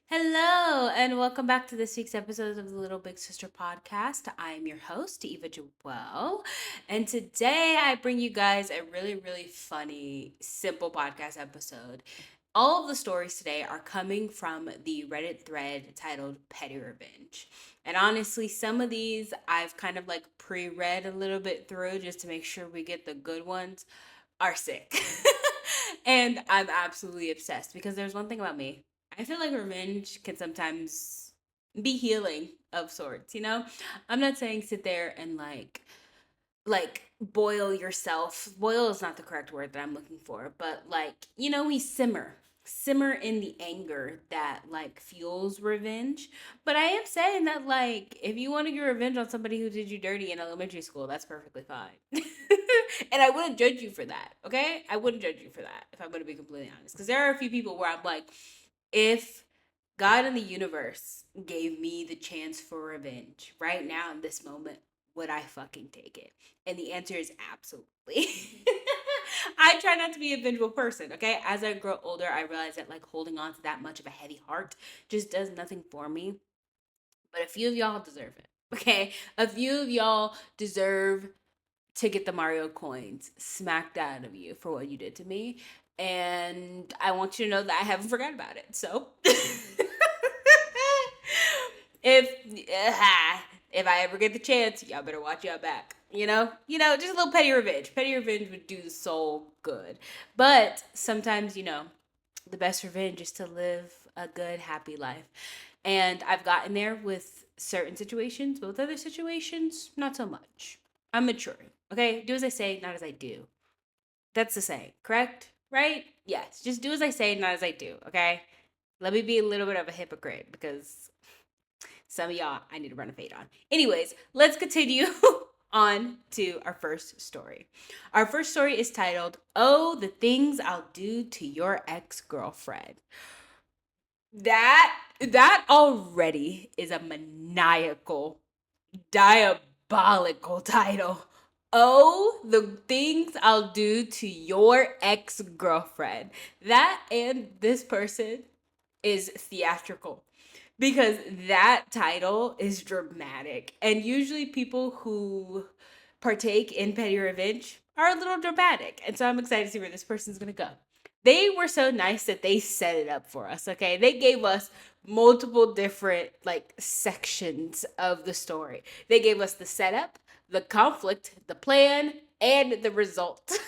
Hello, and welcome back to this week's episode of the Little Big Sister podcast. I am your host, Eva Joelle, and today I bring you guys a really funny, simple podcast episode. All of the stories today are coming from the Reddit thread titled Petty Revenge. And honestly, some of these I've kind of like pre read a little bit through just to make sure we get the good ones, are sick. And I'm absolutely obsessed because there's one thing about me. I feel like revenge can sometimes be healing of sorts, you know? I'm not saying sit there and like boil yourself. Boil is not the correct word that I'm looking for, but like, we simmer in the anger that like fuels revenge. But I am saying that like if you want to get revenge on somebody who did you dirty in elementary school, that's perfectly fine. And I wouldn't judge you for that, okay? I wouldn't judge you for that if I'm going to be completely honest, because there are a few people where I'm like, if God in the universe gave me the chance for revenge right now in this moment, would I fucking take it? And the answer is absolutely. I try not to be a vengeful person, okay? As I grow older, I realize that like holding on to that much of a heavy heart just does nothing for me. But a few of y'all deserve it, okay? A few of y'all deserve to get the Mario coins smacked out of you for what you did to me. And I want you to know that I haven't forgotten about it. So if if I ever get the chance, y'all better watch y'all back. Just a little petty revenge. Petty revenge would do the soul good. But sometimes, the best revenge is to live a good, happy life. And I've gotten there with certain situations, but with other situations, not so much. I'm maturing. Okay? Do as I say, not as I do. That's the saying, correct? Right? Yes. Just do as I say, not as I do. Okay? Let me be a little bit of a hypocrite because some of y'all I need to run a fade on. Anyways, let's continue on to our first story. Our first story is titled, "Oh, the Things I'll Do to Your Ex-Girlfriend." That already is a maniacal, diabolical title. Oh, the things I'll do to your ex-girlfriend. That and this person is theatrical because that title is dramatic. And usually people who partake in petty revenge are a little dramatic. And so I'm excited to see where this person's going to go. They were so nice that they set it up for us, okay? They gave us multiple different like sections of the story. They gave us the setup, the conflict, the plan, and the result.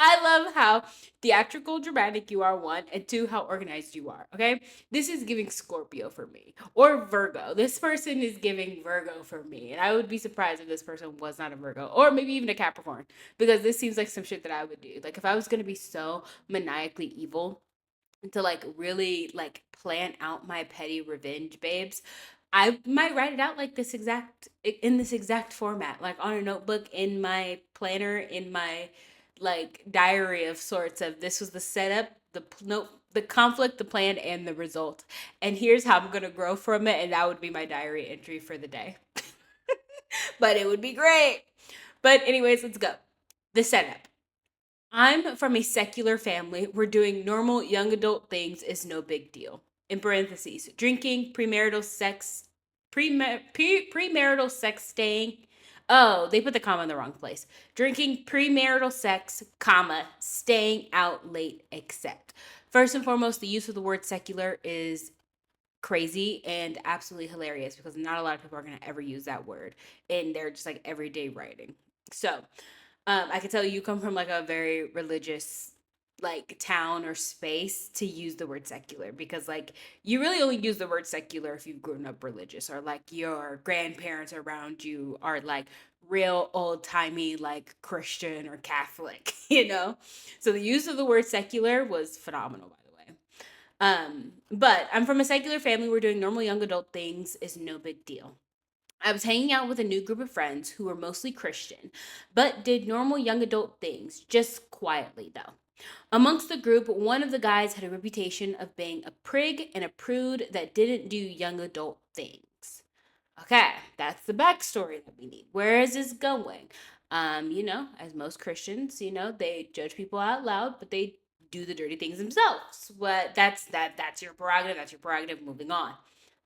I love how theatrical, dramatic you are, one, and two, how organized you are. Okay, this is giving Scorpio for me, or Virgo. This person is giving Virgo for me, and I would be surprised if this person was not a Virgo, or maybe even a Capricorn, because this seems like some shit that I would do. Like if I was gonna be so maniacally evil to like really like plan out my petty revenge, babes, I might write it out like this exact in this exact format, like on a notebook, in my planner, in my like diary of sorts. Of this was the setup, the conflict, the plan, and the result. And here's how I'm gonna grow from it, and that would be my diary entry for the day. But it would be great. But anyways, let's go. The setup. I'm from a secular family where doing normal young adult things is no big deal. In parentheses, drinking, premarital sex staying. Oh, they put the comma in the wrong place. Drinking, premarital sex, comma, staying out late, except. First and foremost, the use of the word secular is crazy and absolutely hilarious because not a lot of people are going to ever use that word in their just like everyday writing. So, I can tell you come from like a very religious like town or space to use the word secular, because like you really only use the word secular if you've grown up religious, or like your grandparents around you are like real old timey like Christian or Catholic, you know? So the use of the word secular was phenomenal, by the way. But I'm from a secular family where doing normal young adult things is no big deal. I was hanging out with a new group of friends who were mostly Christian, but did normal young adult things, just quietly though. Amongst the group, one of the guys had a reputation of being a prig and a prude that didn't do young adult things. Okay, that's the backstory that we need. Where is this going? As most Christians, they judge people out loud, but they do the dirty things themselves. But that's your prerogative. That's your prerogative. Moving on.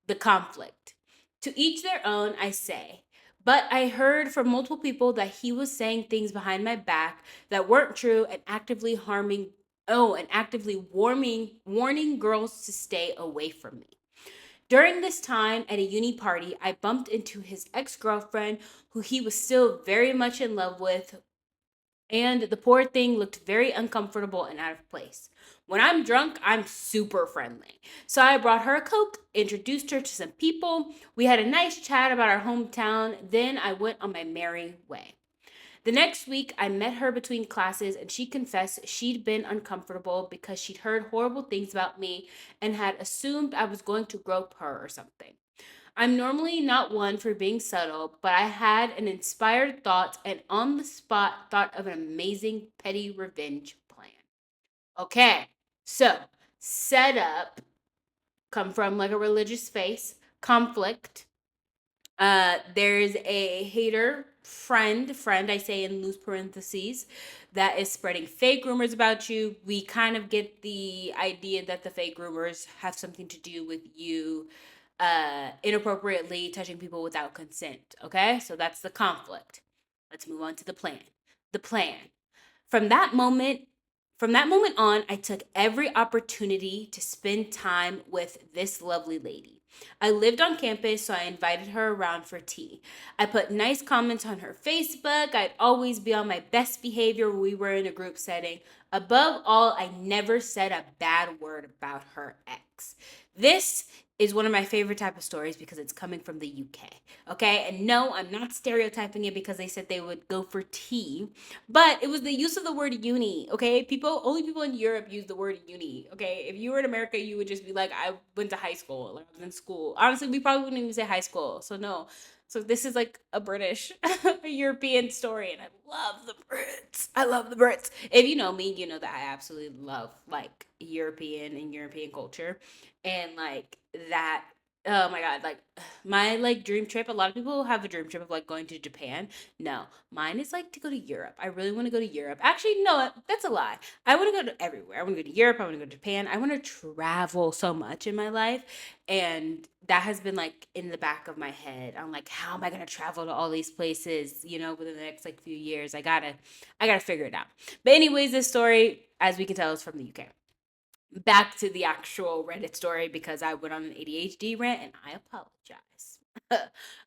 The conflict. To each their own, I say. But I heard from multiple people that he was saying things behind my back that weren't true and actively warning girls to stay away from me. During this time at a uni party, I bumped into his ex-girlfriend who he was still very much in love with, and the poor thing looked very uncomfortable and out of place. When I'm drunk, I'm super friendly. So I brought her a Coke, introduced her to some people. We had a nice chat about our hometown. Then I went on my merry way. The next week, I met her between classes, and she confessed she'd been uncomfortable because she'd heard horrible things about me and had assumed I was going to grope her or something. I'm normally not one for being subtle, but I had an inspired thought and on the spot thought of an amazing petty revenge plan. Okay, so set up, come from like a religious space, conflict. There's a hater friend, I say in loose parentheses, that is spreading fake rumors about you. We kind of get the idea that the fake rumors have something to do with you inappropriately touching people without consent. Okay, so that's the conflict. Let's move on to the plan. The plan. From that moment, from that moment on, I took every opportunity to spend time with this lovely lady. I lived on campus, so I invited her around for tea. I put nice comments on her Facebook. I'd always be on my best behavior when we were in a group setting. Above all, I never said a bad word about her ex. This is one of my favorite type of stories because it's coming from the UK. Okay, and no, I'm not stereotyping it because they said they would go for tea, but it was the use of the word uni. Okay, only people in Europe use the word uni. Okay, if you were in America, you would just be like, I went to high school, or I was in school. Honestly, we probably wouldn't even say high school. So no. So this is like a British, a European story, and I love the Brits. I love the Brits. If you know me, you know that I absolutely love like European culture, and like that. Oh my god, like my like dream trip. A lot of people have a dream trip of like going to Japan. No, mine is like to go to Europe. I really want to go to Europe. Actually, no, that's a lie. I want to go to everywhere. I want to go to Europe. I want to go to Japan. I want to travel so much in my life. And that has been like in the back of my head. I'm like, how am I gonna travel to all these places, within the next like few years? I gotta figure it out. But anyways, this story, as we can tell, is from the UK. Back to the actual Reddit story because I went on an ADHD rant and I apologize.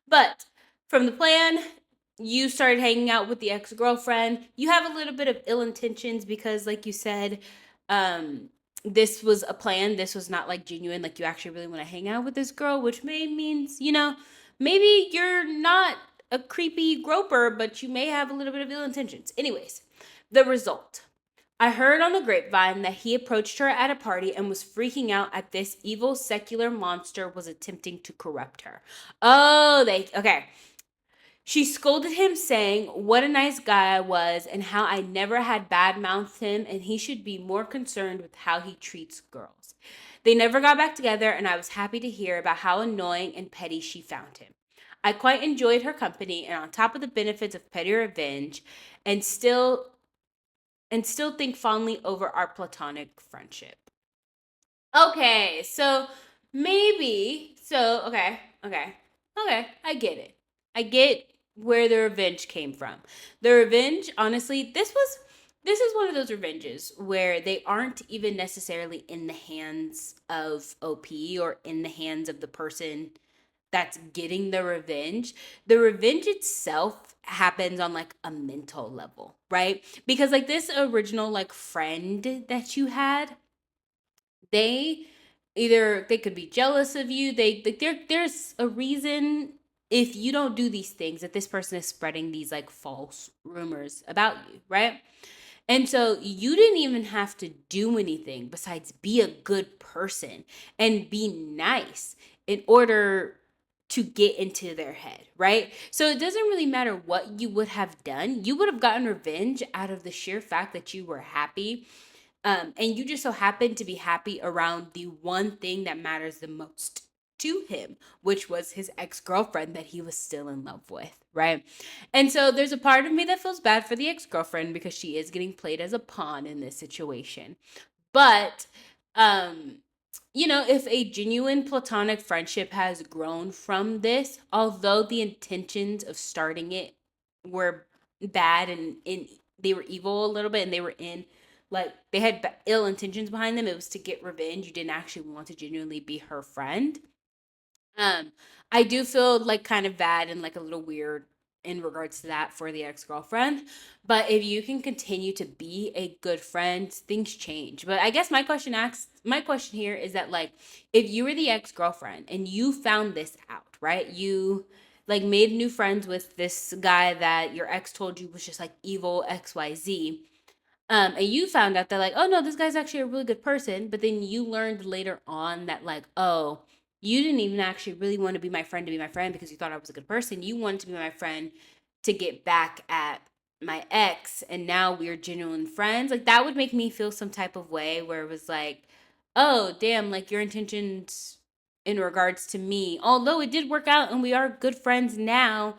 But from the plan, you started hanging out with the ex girlfriend. You have a little bit of ill intentions because, like you said, this was a plan. This was not like genuine. Like you actually really want to hang out with this girl, which means, maybe you're not a creepy groper, but you may have a little bit of ill intentions. Anyways, the result. I heard on the grapevine that he approached her at a party and was freaking out at this evil secular monster was attempting to corrupt her. Okay. She scolded him, saying what a nice guy I was and how I never had badmouthed him and he should be more concerned with how he treats girls. They never got back together, and I was happy to hear about how annoying and petty she found him. I quite enjoyed her company, and on top of the benefits of petty revenge, and still think fondly over our platonic friendship. Okay, so okay, I get it. I get where the revenge came from. The revenge, honestly, this is one of those revenges where they aren't even necessarily in the hands of OP or in the hands of the person that's getting the revenge. The revenge itself happens on like a mental level, right? Because like this original like friend that you had, they they could be jealous of you. They like there's a reason if you don't do these things that this person is spreading these like false rumors about you, right? And so you didn't even have to do anything besides be a good person and be nice in order to get into their head, right? So it doesn't really matter what you would have done. You would have gotten revenge out of the sheer fact that you were happy. And you just so happened to be happy around the one thing that matters the most to him, which was his ex-girlfriend that he was still in love with, right? And so there's a part of me that feels bad for the ex-girlfriend because she is getting played as a pawn in this situation. But um if a genuine platonic friendship has grown from this, although the intentions of starting it were bad and they were evil a little bit, and they were in like they had ill intentions behind them. It was to get revenge. You didn't actually want to genuinely be her friend. um, I do feel like kind of bad and like a little weird in regards to that for the ex-girlfriend. But if you can continue to be a good friend, things change. But I guess my question here is that, like, if you were the ex-girlfriend and you found this out, right? You like made new friends with this guy that your ex told you was just like evil XYZ. And you found out that, like, oh no, this guy's actually a really good person, but then you learned later on that, like, oh, you didn't even actually really want to be my friend to be my friend because you thought I was a good person. You wanted to be my friend to get back at my ex, and now we're genuine friends. Like, that would make me feel some type of way where it was like, oh damn, like your intentions in regards to me, although it did work out and we are good friends now,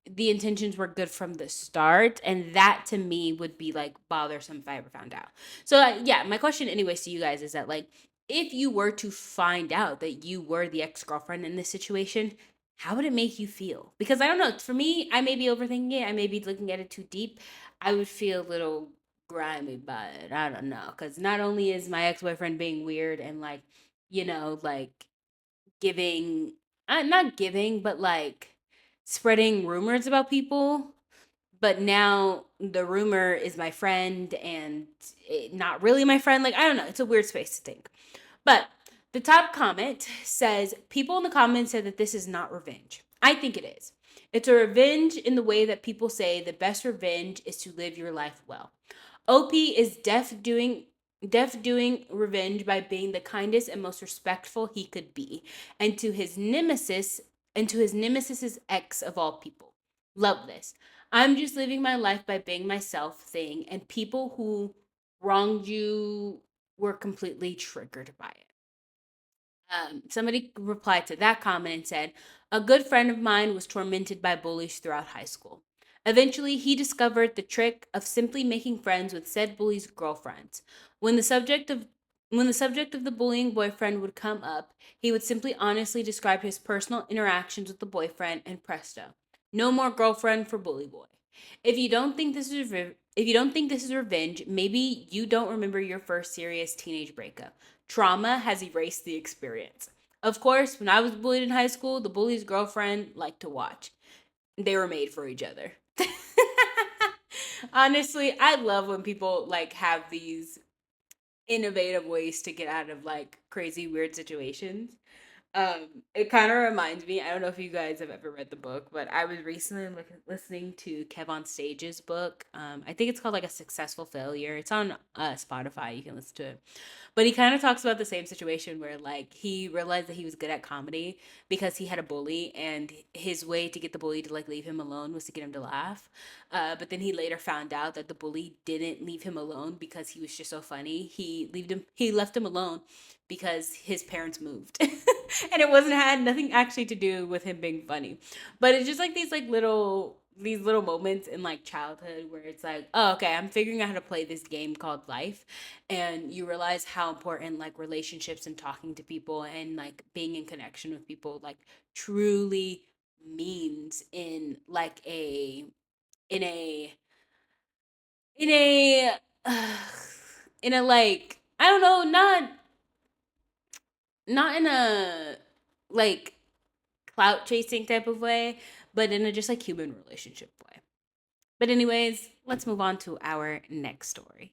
the intentions were good from the start, and that to me would be like bothersome if I ever found out. So yeah, my question anyways to you guys is that, like, if you were to find out that you were the ex-girlfriend in this situation, how would it make you feel? Because I don't know, for me, I may be overthinking it, I may be looking at it too deep. I would feel a little grimy by it. I don't know, because not only is my ex-boyfriend being weird and like, like giving, not giving, but like spreading rumors about people. But now the rumor is my friend and not really my friend. Like, I don't know. It's a weird space to think. But the top comment says, people in the comments said that this is not revenge. I think it is. It's a revenge in the way that people say the best revenge is to live your life well. OP is doing revenge by being the kindest and most respectful he could be, and to his nemesis's ex of all people. Love this. I'm just living my life by being myself thing, and people who wronged you were completely triggered by it. Somebody replied to that comment and said, a good friend of mine was tormented by bullies throughout high school. Eventually, he discovered the trick of simply making friends with said bully's girlfriends. When the subject of when the subject of the bullying boyfriend would come up, he would simply honestly describe his personal interactions with the boyfriend, and presto, no more girlfriend for bully boy. If you don't think this is revenge, maybe you don't remember your first serious teenage breakup. Trauma has erased the experience. Of course, when I was bullied in high school, the bully's girlfriend liked to watch. They were made for each other. Honestly, I love when people like have these innovative ways to get out of like crazy weird situations. It kind of reminds me. I don't know if you guys have ever read the book, but I was recently listening to Kevin Stage's book. I think it's called like A Successful Failure. It's on Spotify. You can listen to it. But he kind of talks about the same situation where like he realized that he was good at comedy because he had a bully, and his way to get the bully to like leave him alone was to get him to laugh. But then he later found out that the bully didn't leave him alone because he was just so funny. He left him alone because his parents moved. And it wasn't had nothing actually to do with him being funny. But it's just like these little moments in like childhood where it's like, oh, okay, I'm figuring out how to play this game called life. And you realize how important like relationships and talking to people and like being in connection with people like truly means in like in a in a in a like, I don't know, not in a like clout chasing type of way, but in a just like human relationship way. But anyways, let's move on to our next story.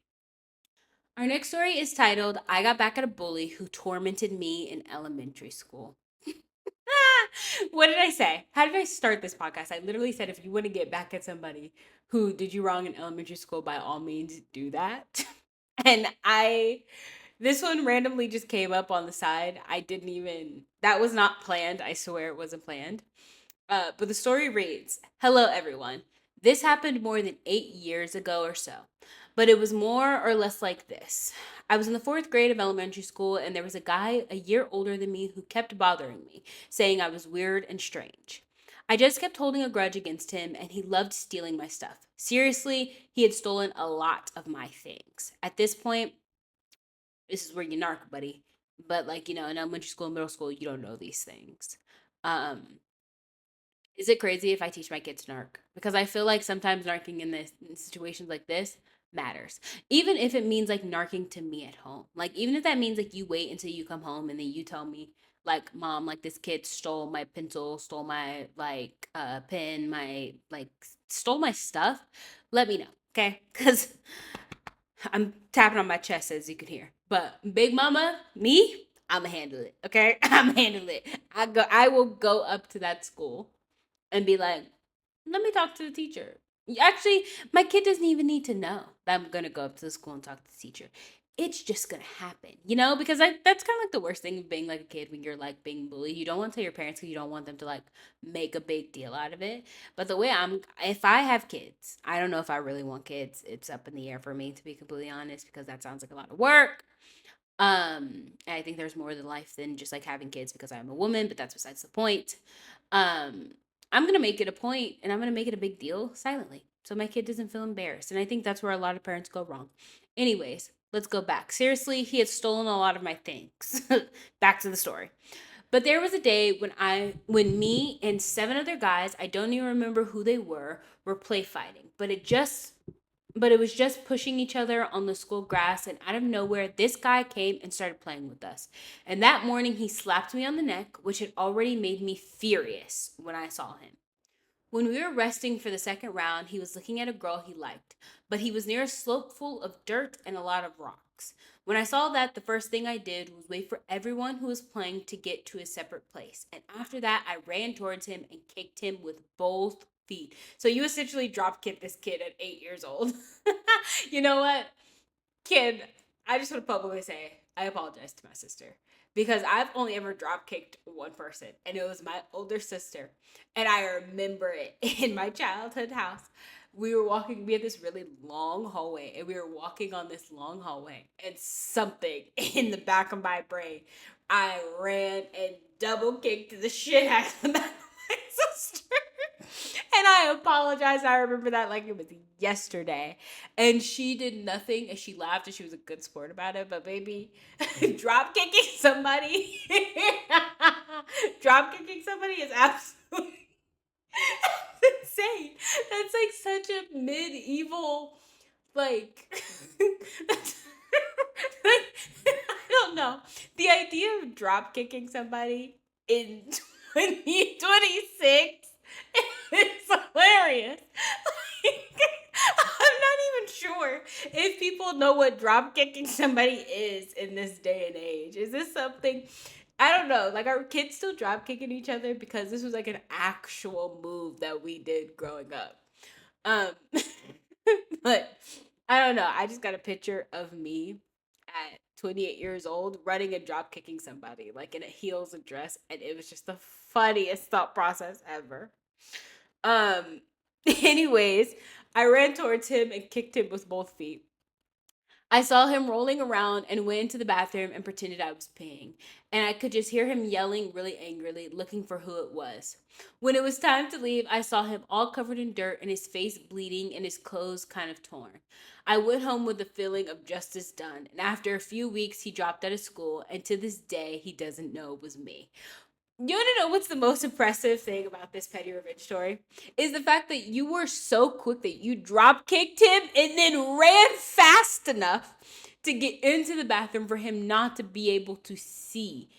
Our next story is titled, I Got Back at a Bully Who Tormented Me in Elementary School. What did I say? How did I start this podcast? I literally said, if you want to get back at somebody who did you wrong in elementary school, by all means do that. And this one randomly just came up on the side. That was not planned. I swear it wasn't planned. But the story reads, hello, everyone. This happened more than 8 years ago or so. But it was more or less like this. I was in the fourth grade of elementary school, and there was a guy a year older than me who kept bothering me, saying I was weird and strange. I just kept holding a grudge against him, and he loved stealing my stuff. Seriously, he had stolen a lot of my things. At this point, this is where you narc, buddy. But, like, in elementary school, middle school, you don't know these things. Um, is it crazy if I teach my kids to narc? Because I feel like sometimes narking in situations like this matters. Even if it means like narking to me at home. Like even if that means like you wait until you come home and then you tell me like, mom, like this kid stole my pencil, stole my like pen, my like stole my stuff, let me know. Okay? Cuz I'm tapping on my chest as you can hear. But big mama, me, I'ma handle it. Okay? I'm handle it. I will go up to that school and be like, let me talk to the teacher. Actually, my kid doesn't even need to know that I'm going to go up to the school and talk to the teacher. It's just going to happen, because that's kind of like the worst thing of being like a kid when you're like being bullied. You don't want to tell your parents because you don't want them to like make a big deal out of it. But the way if I have kids, I don't know if I really want kids. It's up in the air for me, to be completely honest, because that sounds like a lot of work. And I think there's more to life than just like having kids because I'm a woman, but that's besides the point. Um, I'm gonna make it a point and I'm gonna make it a big deal silently. So my kid doesn't feel embarrassed. And I think that's where a lot of parents go wrong. Anyways, let's go back. Seriously, he had stolen a lot of my things. Back to the story. But there was a day when me and seven other guys, I don't even remember who they were play fighting. But it was just pushing each other on the school grass, and out of nowhere, this guy came and started playing with us. And that morning, he slapped me on the neck, which had already made me furious when I saw him. When we were resting for the second round, he was looking at a girl he liked, but he was near a slope full of dirt and a lot of rocks. When I saw that, the first thing I did was wait for everyone who was playing to get to a separate place. And after that, I ran towards him and kicked him with both feet. So you essentially drop kicked this kid at 8 years old. You know what? Kid, I just want to publicly say I apologize to my sister because I've only ever drop kicked one person, and it was my older sister. And I remember it in my childhood house. We had this really long hallway, and we were walking on this long hallway, and something in the back of my brain, I ran and double kicked the shit out of my sister. And I apologize. I remember that like it was yesterday. And she did nothing and she laughed and she was a good sport about it. But baby, drop kicking somebody, drop kicking somebody is absolutely insane. That's like such a medieval, like, I don't know. The idea of drop kicking somebody in 2026 is hilarious. I'm not even sure if people know what drop kicking somebody is in this day and age. Is this something? I don't know. Like, are kids still drop kicking each other? Because this was like an actual move that we did growing up. Um, but I don't know. I just got a picture of me at 28 years old running and drop kicking somebody like in a heels and dress, and it was just the funniest thought process ever. Um, anyways, I ran towards him and kicked him with both feet. I saw him rolling around and went into the bathroom and pretended I was peeing. And I could just hear him yelling really angrily, looking for who it was. When it was time to leave, I saw him all covered in dirt and his face bleeding and his clothes kind of torn. I went home with the feeling of justice done. And after a few weeks, he dropped out of school. And to this day, he doesn't know it was me. You want to know what's the most impressive thing about this petty revenge story? Is the fact that you were so quick that you drop kicked him and then ran fast enough to get into the bathroom for him not to be able to see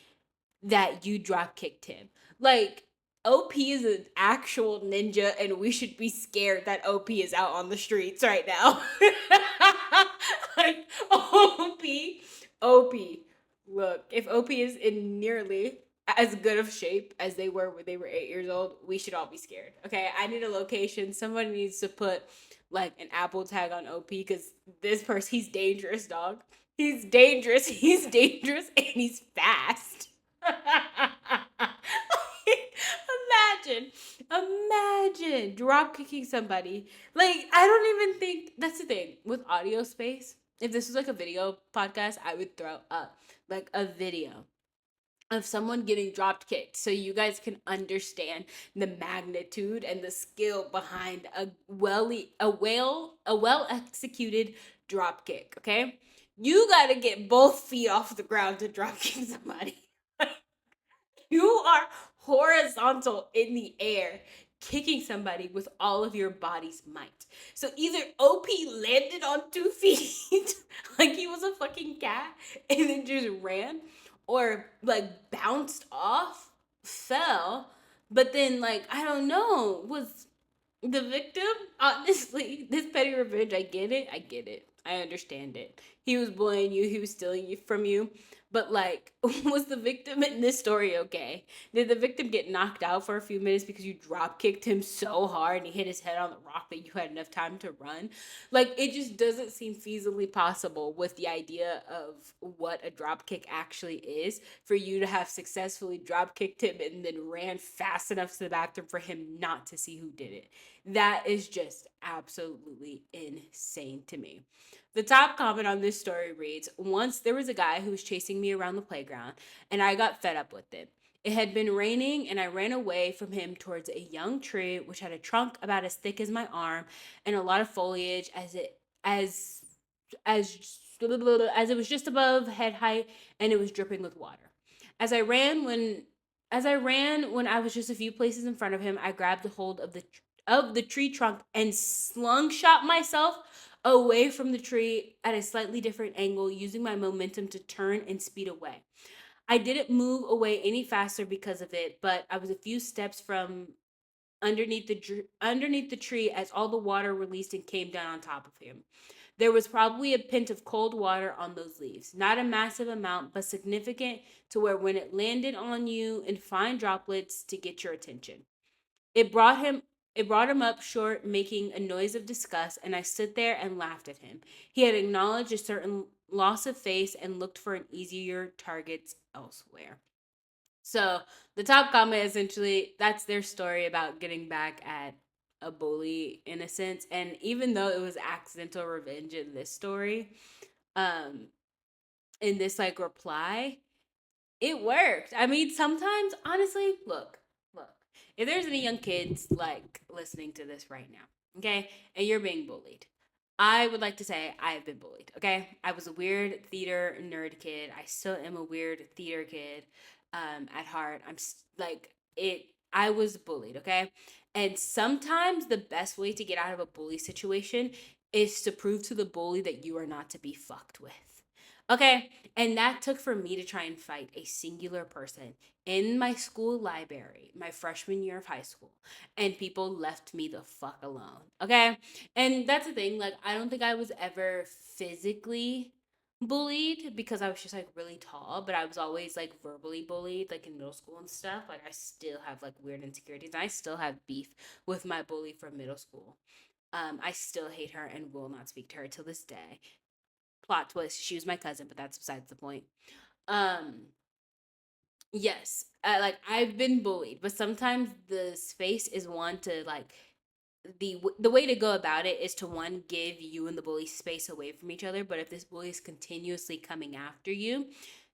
that you drop kicked him. Like, OP is an actual ninja, and we should be scared that OP is out on the streets right now. Like, OP. Look, if OP is in nearly as good of shape as they were when they were 8 years old, we should all be scared. Okay, I need a location. Somebody needs to put like an Apple tag on OP because this person, he's dangerous, dog. He's dangerous. He's dangerous, and he's fast. Imagine, imagine drop kicking somebody. Like, I don't even think that's the thing with audio space. If this was like a video podcast, I would throw up like a video of someone getting drop kicked so you guys can understand the magnitude and the skill behind a well executed drop kick, okay? You got to get both feet off the ground to drop kick somebody. You are horizontal in the air, kicking somebody with all of your body's might. So either OP landed on 2 feet like he was a fucking cat and then just ran, or like bounced off, fell, but then like I don't know, was the victim. Honestly, this petty revenge, I get it. I get it. I understand it. He was bullying you, he was stealing you from you. But like, was the victim in this story okay? Did the victim get knocked out for a few minutes because you drop kicked him so hard and he hit his head on the rock that you had enough time to run? Like, it just doesn't seem feasibly possible with the idea of what a drop kick actually is for you to have successfully drop kicked him and then ran fast enough to the bathroom for him not to see who did it. That is just absolutely insane to me. The top comment on this story reads: Once there was a guy who was chasing me around the playground, and I got fed up with it. It had been raining, and I ran away from him towards a young tree which had a trunk about as thick as my arm and a lot of foliage as it was just above head height, and it was dripping with water. As I ran when when I was just a few places in front of him, I grabbed a hold of the tree trunk and slungshot myself away from the tree at a slightly different angle, using my momentum to turn and speed away. I didn't move away any faster because of it, but I was a few steps from underneath the tree as all the water released and came down on top of him. There was probably a pint of cold water on those leaves. Not a massive amount, but significant to where when it landed on you in fine droplets to get your attention. It brought him it brought him up short, making a noise of disgust, and I stood there and laughed at him. He had acknowledged a certain loss of face and looked for an easier targets elsewhere. So the top comment, essentially, that's their story about getting back at a bully in a sense. And even though it was accidental revenge in this story, um, in this like reply, it worked. I mean, sometimes, honestly, look, if there's any young kids like listening to this right now, okay, and you're being bullied, I would like to say I have been bullied, okay? I was a weird theater nerd kid. I still am a weird theater kid at heart. Like, I was bullied, okay? And sometimes the best way to get out of a bully situation is to prove to the bully that you are not to be fucked with. Okay, and that took for me to try and fight a singular person in my school library, my freshman year of high school, and people left me the fuck alone. Okay, and that's the thing. Like, I don't think I was ever physically bullied because I was just like really tall, but I was always like verbally bullied, like in middle school and stuff. Like, I still have like weird insecurities. I still have beef with my bully from middle school. I still hate her and will not speak to her till this day. Plot twist, she was my cousin, but that's besides the point. Um, yes, like I've been bullied, but sometimes the space is one to like the way to go about it is to one give you and the bully space away from each other. But if this bully is continuously coming after you,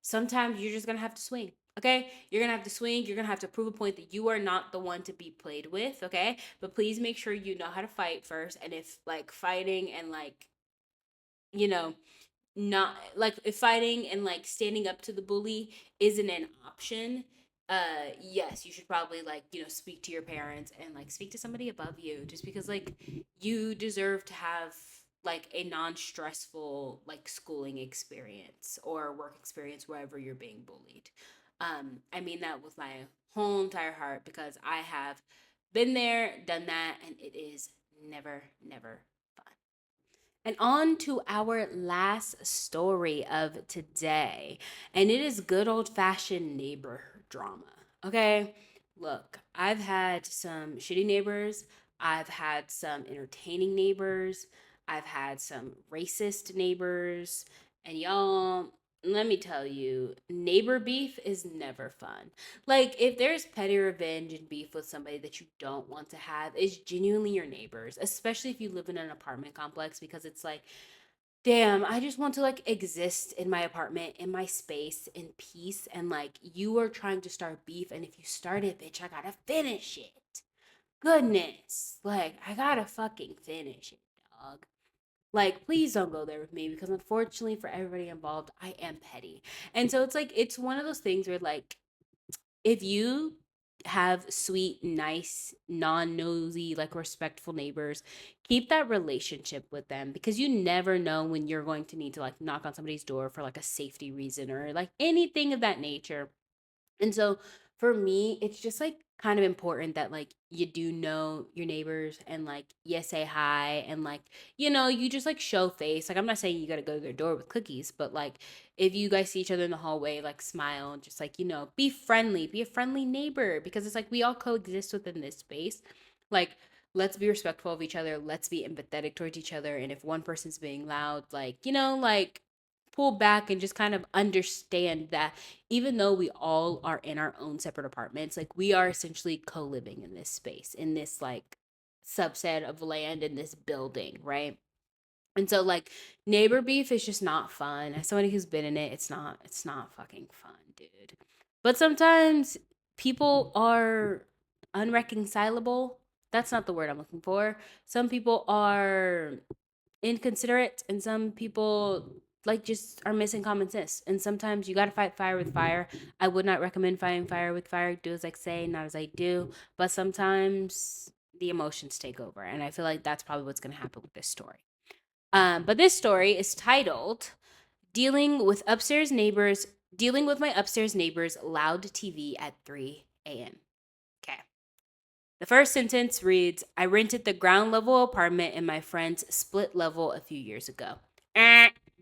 sometimes you're just gonna have to swing. Okay, you're gonna have to swing. You're gonna have to prove a point that you are not the one to be played with. Okay, but please make sure you know how to fight first. And if like fighting and like you know not like if fighting and like standing up to the bully isn't an option, yes, you should probably like speak to your parents and like speak to somebody above you, just because like you deserve to have like a non-stressful like schooling experience or work experience wherever you're being bullied. I mean that with my whole entire heart because I have been there, done that, and it is never fun. And on to our last story of today. And it is good old fashioned neighbor drama. Okay? Look, I've had some shitty neighbors. I've had some entertaining neighbors. I've had some racist neighbors. And y'all, let me tell you, neighbor beef is never fun. Like, if there's petty revenge and beef with somebody that you don't want to have, it's genuinely your neighbors, especially if you live in an apartment complex, because it's like, damn, I just want to like exist in my apartment, in my space, in peace. And like, you are trying to start beef, and if you start it, bitch, I gotta finish it. Goodness. Like, I gotta fucking finish it, dog. Like, please don't go there with me because unfortunately for everybody involved, I am petty. And so it's like, it's one of those things where, like, if you have sweet, nice, non nosy, like respectful neighbors, keep that relationship with them because you never know when you're going to need to like knock on somebody's door for like a safety reason or like anything of that nature. And so for me, it's just like kind of important that like you do know your neighbors and like you say hi and like you just like show face. Like I'm not saying you got to go to their door with cookies, but like if you guys see each other in the hallway, like smile and just like be friendly, be a friendly neighbor because it's like we all coexist within this space. Like let's be respectful of each other, let's be empathetic towards each other, and if one person's being loud, like like pull back and just kind of understand that even though we all are in our own separate apartments, like we are essentially co-living in this space, in this like subset of land in this building, right? And so like neighbor beef is just not fun. As somebody who's been in it, it's not fucking fun, dude. But sometimes people are unreconcilable. That's not the word I'm looking for. Some people are inconsiderate and some people like just are missing common sense, and sometimes you got to fight fire with fire. I would not recommend fighting fire with fire. Do as I say, not as I do. But sometimes the emotions take over, and I feel like that's probably what's going to happen with this story. But this story is titled dealing with my upstairs neighbors loud TV at 3 a.m. Okay. The first sentence reads, I rented the ground level apartment in my friend's split level a few years ago.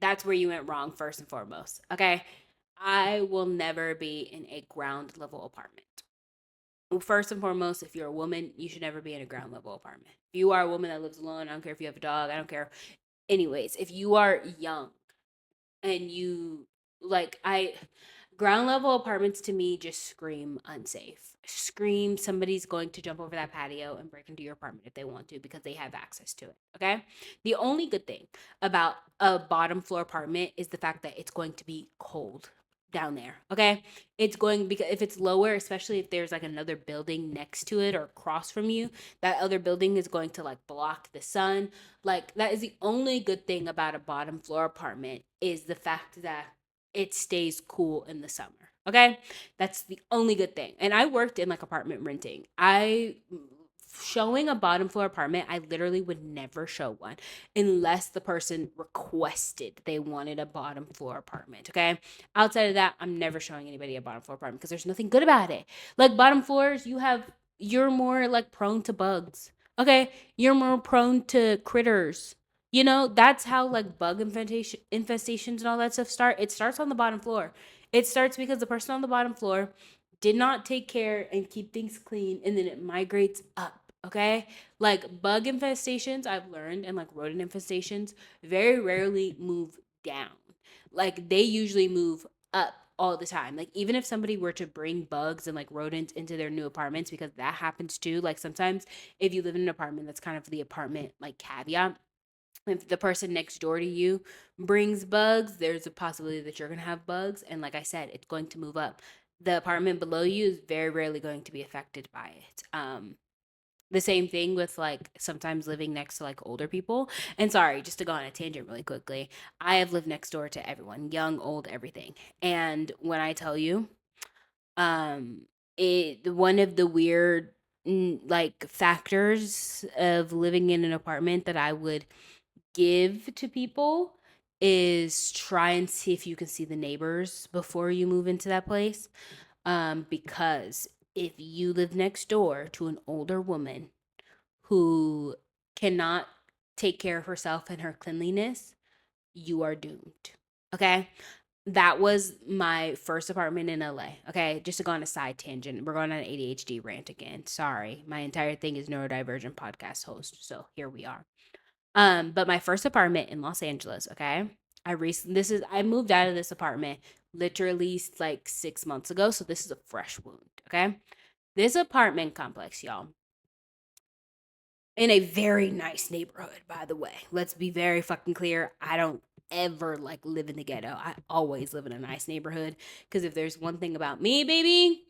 That's where you went wrong, first and foremost. Okay. I will never be in a ground level apartment. Well, first and foremost, if you're a woman, you should never be in a ground level apartment. If you are a woman that lives alone, I don't care if you have a dog, I don't care. Anyways, if you are young and you like I ground level apartments to me just scream unsafe. Scream somebody's going to jump over that patio and break into your apartment if they want to because they have access to it. Okay. The only good thing about a bottom floor apartment is the fact that it's going to be cold down there. Okay. It's going because if it's lower, especially if there's like another building next to it or across from you, that other building is going to like block the sun. Like that is the only good thing about a bottom floor apartment is the fact that it stays cool in the summer. Okay? That's the only good thing. And I worked in like apartment renting. I showing a bottom floor apartment, I literally would never show one unless the person requested they wanted a bottom floor apartment. Okay? Outside of that, I'm never showing anybody a bottom floor apartment because there's nothing good about it. Like bottom floors, you're more like prone to bugs. Okay? You're more prone to critters. That's how like bug infestations and all that stuff start. It starts on the bottom floor. It starts because the person on the bottom floor did not take care and keep things clean, and then it migrates up. Okay? Like bug infestations, I've learned, and like rodent infestations very rarely move down. Like they usually move up all the time. Like even if somebody were to bring bugs and like rodents into their new apartments, because that happens too. Like sometimes if you live in an apartment, that's kind of the apartment like caveat. If the person next door to you brings bugs, there's a possibility that you're going to have bugs. And like I said, it's going to move up. The apartment below you is very rarely going to be affected by it. The same thing with like sometimes living next to like older people. And sorry, just to go on a tangent really quickly, I have lived next door to everyone, young, old, everything. And when I tell you, um, it one of the weird like factors of living in an apartment that I would give to people is try and see if you can see the neighbors before you move into that place. Because if you live next door to an older woman who cannot take care of herself and her cleanliness, you are doomed. Okay? That was my first apartment in LA. Okay, just to go on a side tangent, we're going on an ADHD rant again. Sorry, my entire thing is neurodivergent podcast host, so here we are. But my first apartment in Los Angeles, okay? I moved out of this apartment literally like 6 months ago. So this is a fresh wound. Okay. This apartment complex, y'all, in a very nice neighborhood, by the way. Let's be very fucking clear. I don't ever like live in the ghetto. I always live in a nice neighborhood. Because if there's one thing about me, baby,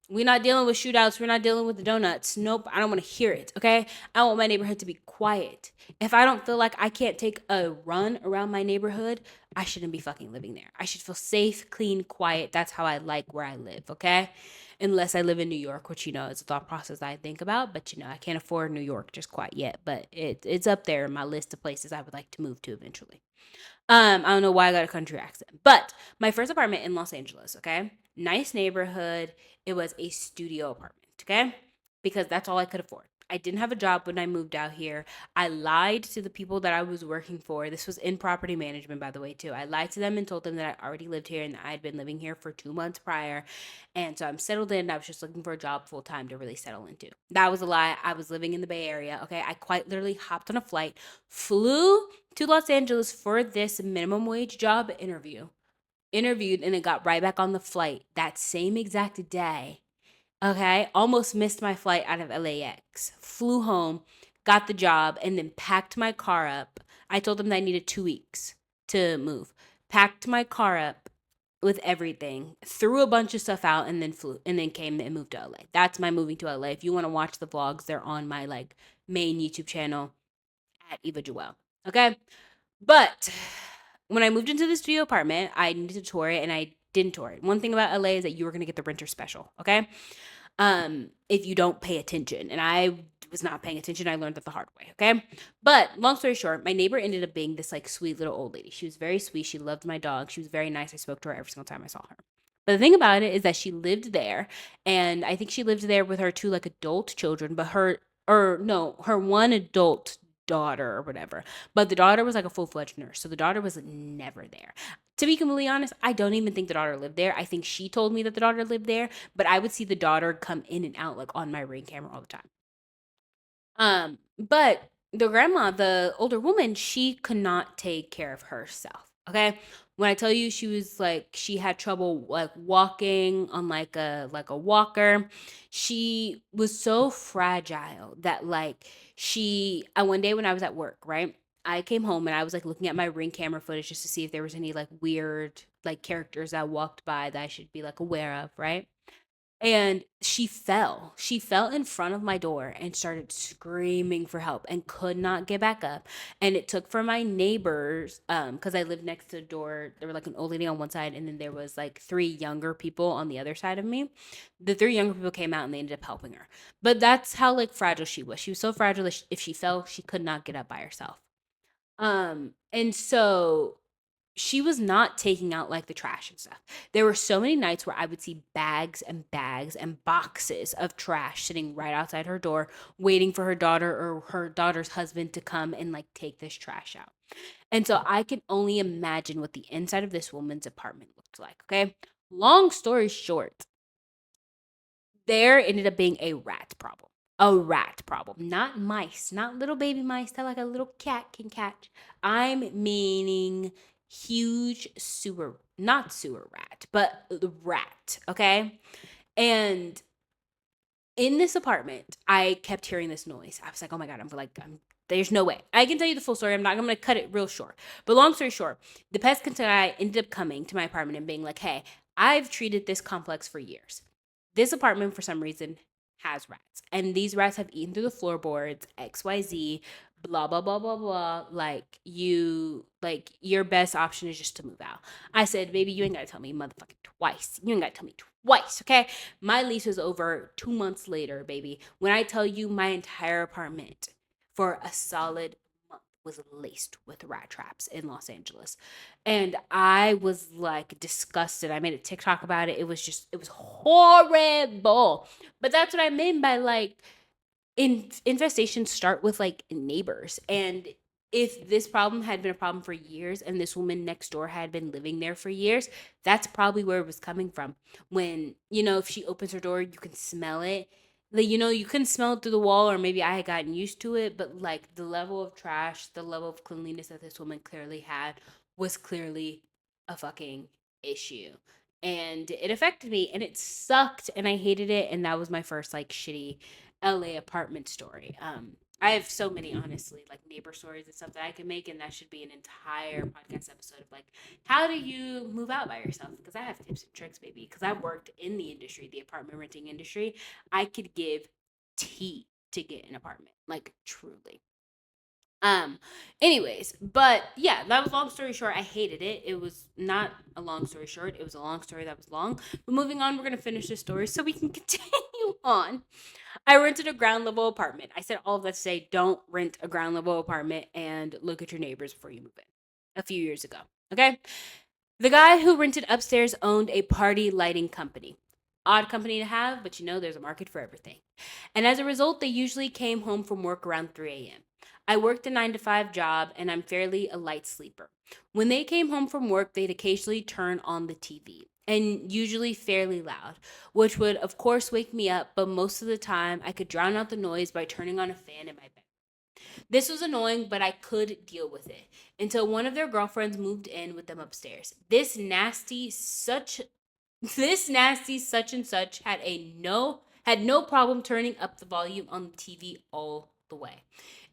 we're not dealing with shootouts. We're not dealing with the donuts. Nope. I don't want to hear it. Okay. I want my neighborhood to be quiet. If I don't feel like I can't take a run around my neighborhood, I shouldn't be fucking living there. I should feel safe, clean, quiet. That's how I like where I live. Okay. Unless I live in New York, which, is a thought process I think about, but, I can't afford New York just quite yet, but it's up there in my list of places I would like to move to eventually. I don't know why I got a country accent, but my first apartment in Los Angeles, okay? Nice neighborhood. It was a studio apartment, okay? Because that's all I could afford. I didn't have a job when I moved out here. I lied to the people that I was working for. This was in property management, by the way, too. I lied to them and told them that I already lived here and that I had been living here for 2 months prior. And so I'm settled in. I was just looking for a job full time to really settle into. That was a lie. I was living in the Bay Area, okay? I quite literally hopped on a flight, flew to Los Angeles for this minimum wage job interviewed, and then got right back on the flight that same exact day. Okay, almost missed my flight out of LAX. Flew home, got the job, and then packed my car up. I told them that I needed 2 weeks to move. Packed my car up with everything, threw a bunch of stuff out, and then came and moved to LA. That's my moving to LA. If you want to watch the vlogs, they're on my main YouTube channel at Eva Joelle. Okay, but when I moved into the studio apartment, I needed to tour it, and I didn't tour it. One thing about LA is that you were gonna get the renter special. Okay, if you don't pay attention, and I was not paying attention. I learned that the hard way. Okay, but long story short, my neighbor ended up being this sweet little old lady. She was very sweet. She loved my dog. She was very nice. I spoke to her every single time I saw her. But the thing about it is that she lived there, and I think she lived there with her 2 adult children, but her one adult daughter or whatever. But the daughter was a full-fledged nurse, so the daughter was never there. To be completely honest, I don't even think the daughter lived there. I think she told me that the daughter lived there, but I would see the daughter come in and out on my Ring camera all the time. But the grandma, the older woman, she could not take care of herself. Okay. When I tell you she was she had trouble walking on a walker, she was so fragile that one day when I was at work, right? I came home and I was looking at my Ring camera footage just to see if there was any weird characters that walked by that I should be aware of, right? And she fell. She fell in front of my door and started screaming for help and could not get back up. And it took for my neighbors, because I lived next to the door. There were an old lady on one side, and then there was 3 younger people on the other side of me. The 3 younger people came out and they ended up helping her. But that's how fragile she was. She was so fragile that if she fell, she could not get up by herself. And so she was not taking out the trash and stuff. There were so many nights where I would see bags and bags and boxes of trash sitting right outside her door, waiting for her daughter or her daughter's husband to come and take this trash out. And so I can only imagine what the inside of this woman's apartment looked like. Okay. Long story short, there ended up being a rat problem. A rat problem, not mice, not little baby mice that a little cat can catch. I'm meaning huge not sewer rat, but the rat, okay? And in this apartment, I kept hearing this noise. I was oh my God, there's no way. I can tell you the full story. I'm going to cut it real short. But long story short, the pest control guy ended up coming to my apartment and being hey, I've treated this complex for years. This apartment, for some reason, has rats. And these rats have eaten through the floorboards, XYZ, blah, blah, blah, blah, blah. Your best option is just to move out. I said, baby, you ain't got to tell me motherfucking twice. You ain't got to tell me twice, okay? My lease was over 2 months later, baby. When I tell you my entire apartment for a solid was laced with rat traps in Los Angeles. And I was disgusted. I made a TikTok about it. It was horrible. But that's what I mean by infestations start with neighbors. And if this problem had been a problem for years and this woman next door had been living there for years, that's probably where it was coming from. When, if she opens her door, you can smell it. like, you couldn't smell it through the wall, or maybe I had gotten used to it, but like the level of trash, the level of cleanliness that this woman clearly had was clearly a fucking issue. And it affected me and it sucked and I hated it. And that was my first like shitty LA apartment story. I have so many, honestly, like neighbor stories and stuff that I could make, and that should be an entire podcast episode of like, how do you move out by yourself? Because I have tips and tricks, baby. Because I worked in the industry, the apartment renting industry. I could give tea to get an apartment, like truly. Um, Anyways, but yeah, that was long story short. I hated it. It was not a long story short. It was a long story that was long. But moving on, we're gonna finish this story so we can continue on. I rented a ground level apartment. I said all of that to say don't rent a ground level apartment and look at your neighbors before you move in. A few years ago. Okay? The guy who rented upstairs owned a party lighting company. Odd company to have, but there's a market for everything. And as a result, they usually came home from work around 3 a.m. I worked a 9 to 5 job and I'm fairly a light sleeper. When they came home from work, they'd occasionally turn on the TV and usually fairly loud, which would, of course, wake me up, but most of the time I could drown out the noise by turning on a fan in my bed. This was annoying, but I could deal with it until one of their girlfriends moved in with them upstairs. This nasty such and such had no problem turning up the volume on the TV all the way.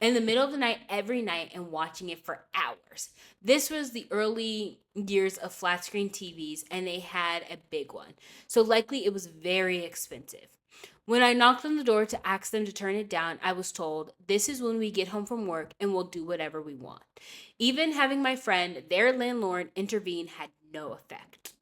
In the middle of the night every night and watching it for hours. This was the early years of flat screen TVs and they had a big one. So likely it was very expensive. When I knocked on the door to ask them to turn it down, I was told, "This is when we get home from work and we'll do whatever we want." Even having my friend, their landlord, intervene had no effect.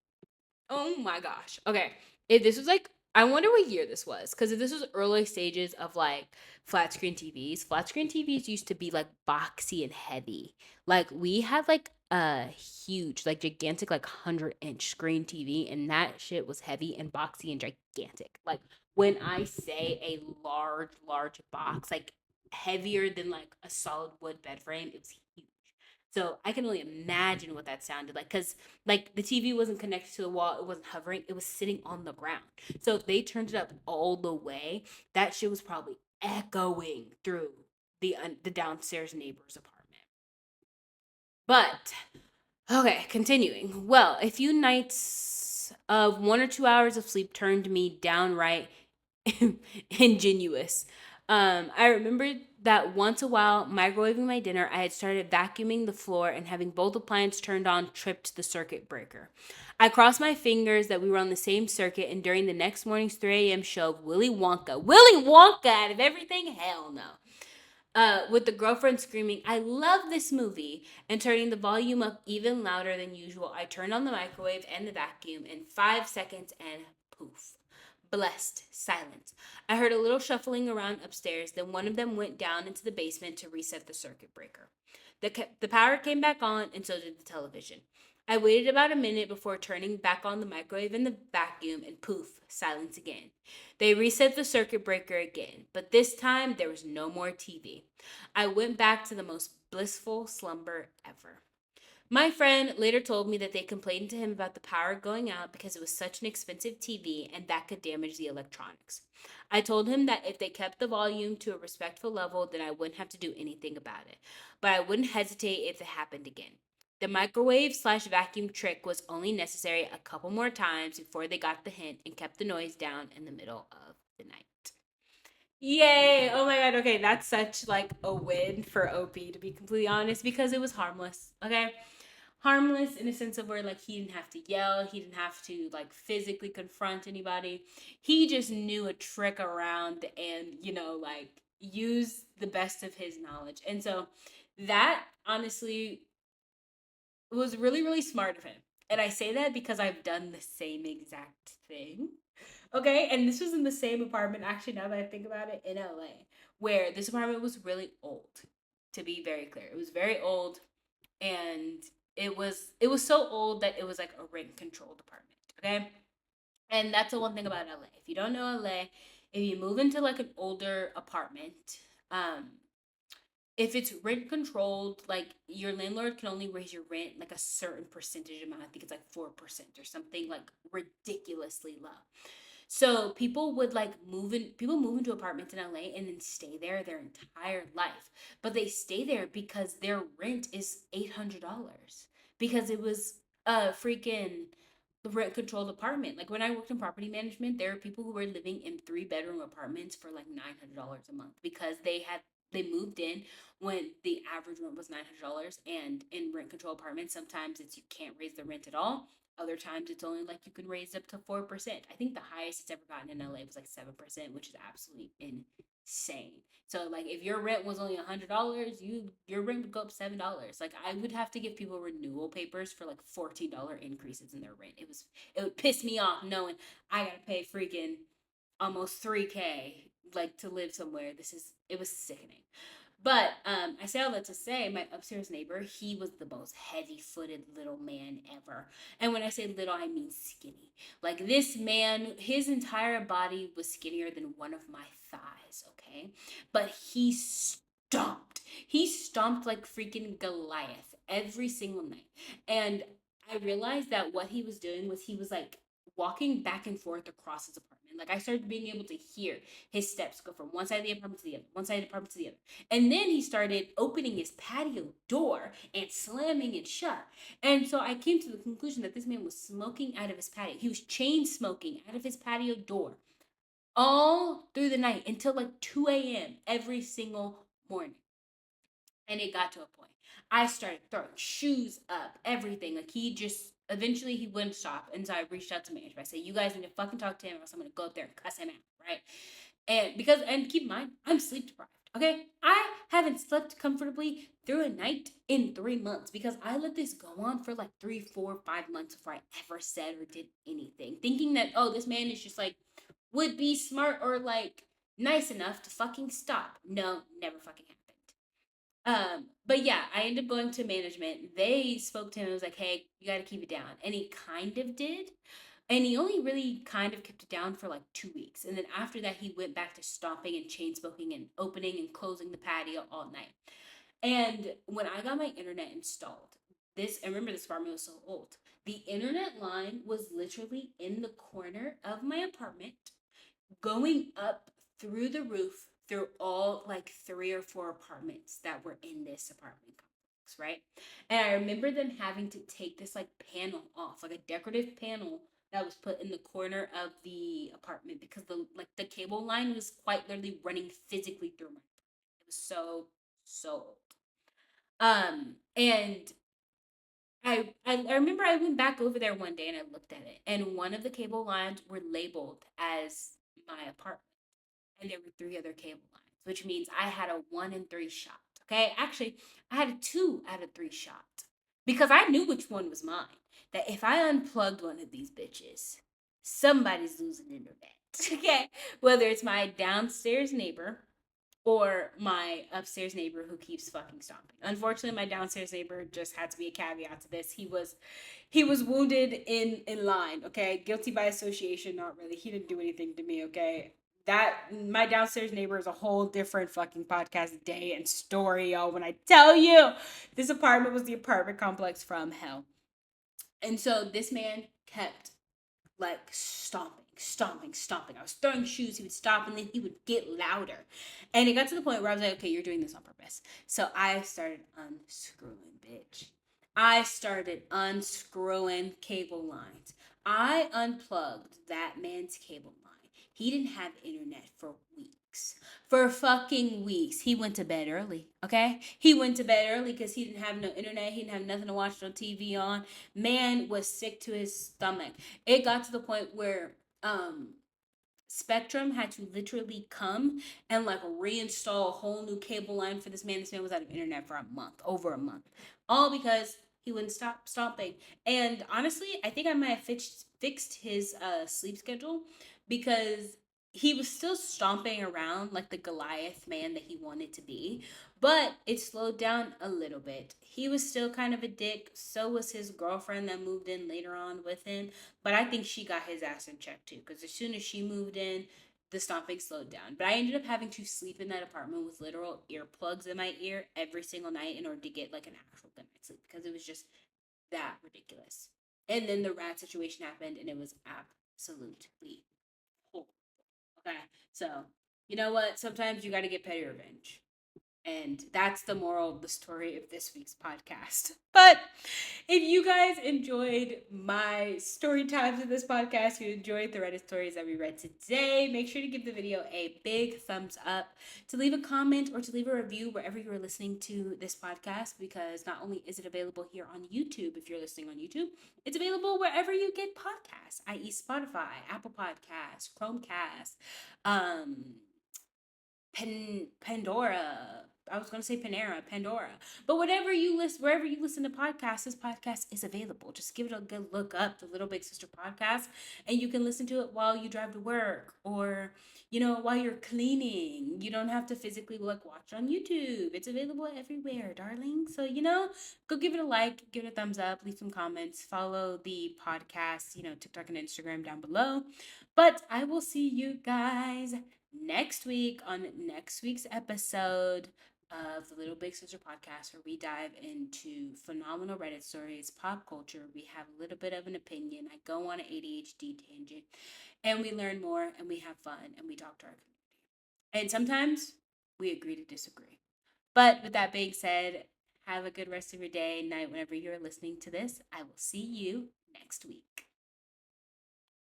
Oh my gosh. Okay. If this was like, I wonder what year this was. Because if this was early stages of like flat screen TVs used to be like boxy and heavy. Like we had like a huge, like gigantic, like 100-inch screen TV, and that shit was heavy and boxy and gigantic. Like when I say a large, large box, like heavier than like a solid wood bed frame, it was huge. So I can only imagine what that sounded like because like the TV wasn't connected to the wall, it wasn't hovering, it was sitting on the ground. So if they turned it up all the way, that shit was probably echoing through the downstairs neighbor's apartment. But okay, continuing. Well, a few nights of 1 or 2 hours of sleep turned me downright ingenuous. I remembered that once a while, microwaving my dinner, I had started vacuuming the floor and having both appliances turned on tripped the circuit breaker. I crossed my fingers that we were on the same circuit, and during the next morning's 3 a.m. show of Willy Wonka out of everything, hell no. With the girlfriend screaming, "I love this movie," and turning the volume up even louder than usual, I turned on the microwave and the vacuum in 5 seconds and poof. Blessed silence. I heard a little shuffling around upstairs, then one of them went down into the basement to reset the circuit breaker. The power came back on, and so did the television. I waited about a minute before turning back on the microwave and the vacuum, and poof, silence again. They reset the circuit breaker again, but this time there was no more TV. I went back to the most blissful slumber ever. My friend later told me that they complained to him about the power going out because it was such an expensive TV and that could damage the electronics. I told him that if they kept the volume to a respectful level, then I wouldn't have to do anything about it. But I wouldn't hesitate if it happened again. The microwave slash vacuum trick was only necessary a couple more times before they got the hint and kept the noise down in the middle of the night. Yay! Oh my god, okay, that's such like a win for OP to be completely honest because it was harmless, okay? Harmless in a sense of where like he didn't have to yell, he didn't have to like physically confront anybody. He just knew a trick around and like use the best of his knowledge. And so that honestly was really really smart of him. And I say that because I've done the same exact thing. Okay, and this was in the same apartment actually now that I think about it in LA where this apartment was really old. To be very clear, it was very old and it was so old that it was like a rent controlled apartment. Okay, and that's the one thing about LA. If you don't know LA, if you move into like an older apartment, um, if it's rent controlled, like your landlord can only raise your rent like a certain percentage amount. I think it's like 4% or something like ridiculously low. So people move into apartments in LA and then stay there their entire life. But they stay there because their rent is $800 because it was a freaking rent controlled apartment. Like when I worked in property management, there are people who were living in 3 bedroom apartments for like $900 a month because they moved in when the average rent was $900, and in rent control apartments sometimes it's you can't raise the rent at all. Other times it's only like you can raise up to 4%. I think the highest it's ever gotten in LA was like 7%, which is absolutely insane. So like if your rent was only $100, your rent would go up $7. Like I would have to give people renewal papers for like $14 increases in their rent. It would piss me off knowing I gotta pay freaking almost 3K like to live somewhere. It was sickening. But I say all that to say, my upstairs neighbor, he was the most heavy-footed little man ever. And when I say little, I mean skinny. Like this man, his entire body was skinnier than one of my thighs, okay? But he stomped. He stomped like freaking Goliath every single night. And I realized that what he was doing was he was like walking back and forth across his apartment. Like I started being able to hear his steps go from one side of the apartment to the other, one side of the apartment to the other. And then he started opening his patio door and slamming it shut. And so I came to the conclusion that this man was smoking out of his patio. He was chain smoking out of his patio door all through the night until like 2 a.m. every single morning. And it got to a point. I started throwing shoes up, everything. Like he just eventually he wouldn't stop. And so I reached out to management. I said, you guys need to fucking talk to him or else I'm gonna go up there and cuss him out, right? And keep in mind, I'm sleep deprived. Okay? I haven't slept comfortably through a night in 3 months because I let this go on for like 3, 4, 5 months before I ever said or did anything. Thinking that, oh, this man is just like would be smart or like nice enough to fucking stop. No, never fucking happened. But yeah, I ended up going to management. They spoke to him and was like, hey, you got to keep it down. And he kind of did. And he only really kind of kept it down for like 2 weeks. And then after that, he went back to stomping and chain smoking and opening and closing the patio all night. And when I got my internet installed, I remember this apartment was so old. The internet line was literally in the corner of my apartment going up through the roof through all like 3 or 4 apartments that were in this apartment complex, right? And I remember them having to take this like panel off, like a decorative panel that was put in the corner of the apartment because the cable line was quite literally running physically through my apartment. It was so old. And I remember I went back over there one day and I looked at it, and one of the cable lines were labeled as my apartment, and there were 3 other cable lines, which means I had a 1 in 3 shot. Okay, actually, I had a 2 out of 3 shot because I knew which one was mine. That if I unplugged one of these bitches, somebody's losing internet. Okay, whether it's my downstairs neighbor or my upstairs neighbor who keeps fucking stomping. Unfortunately, my downstairs neighbor just had to be a caveat to this. He was wounded in line, okay? Guilty by association, not really. He didn't do anything to me, okay? That my downstairs neighbor is a whole different fucking podcast day and story, y'all. When I tell you this apartment was the apartment complex from hell. And so this man kept like stomping. I was throwing shoes, he would stop and then he would get louder. And it got to the point where I was like, okay, you're doing this on purpose. So I started unscrewing, bitch. I started unscrewing cable lines. I unplugged that man's cable line. He didn't have internet for weeks. For fucking weeks. He went to bed early, okay? He went to bed early because he didn't have no internet. He didn't have nothing to watch no TV on. Man was sick to his stomach. It got to the point where Spectrum had to literally come and like reinstall a whole new cable line for this man. This man was out of internet for a month, over a month, all because he wouldn't stop stomping. And honestly, I think I might have fixed his sleep schedule because he was still stomping around like the Goliath man that he wanted to be, but it slowed down a little bit. He was still kind of a dick. So was his girlfriend that moved in later on with him. But I think she got his ass in check too, because as soon as she moved in, the stomping slowed down. But I ended up having to sleep in that apartment with literal earplugs in my ear every single night in order to get like an actual good night's sleep because it was just that ridiculous. And then the rat situation happened and it was absolutely Okay. So, you know what? Sometimes you got to get petty revenge. And that's the moral of the story of this week's podcast. But if you guys enjoyed my story times in this podcast, you enjoyed the Reddit stories that we read today, make sure to give the video a big thumbs up, to leave a comment or to leave a review wherever you're listening to this podcast, because not only is it available here on YouTube, if you're listening on YouTube, it's available wherever you get podcasts, i.e. Spotify, Apple Podcasts, Chromecast, um, Pandora. I was gonna say Panera, Pandora, but whatever you list, wherever you listen to podcasts, this podcast is available. Just give it a good look up, the Little Big Sister podcast, and you can listen to it while you drive to work or while you're cleaning. You don't have to physically watch on YouTube. It's available everywhere, darling. So go give it a like, give it a thumbs up, leave some comments, follow the podcast, TikTok and Instagram down below. But I will see you guys next week on next week's episode of the Little Big Sister podcast, where we dive into phenomenal Reddit stories, pop culture. We have a little bit of an opinion. I go on an ADHD tangent, and we learn more, and we have fun, and we talk to our community. And sometimes we agree to disagree. But with that being said, have a good rest of your day, night, whenever you're listening to this. I will see you next week.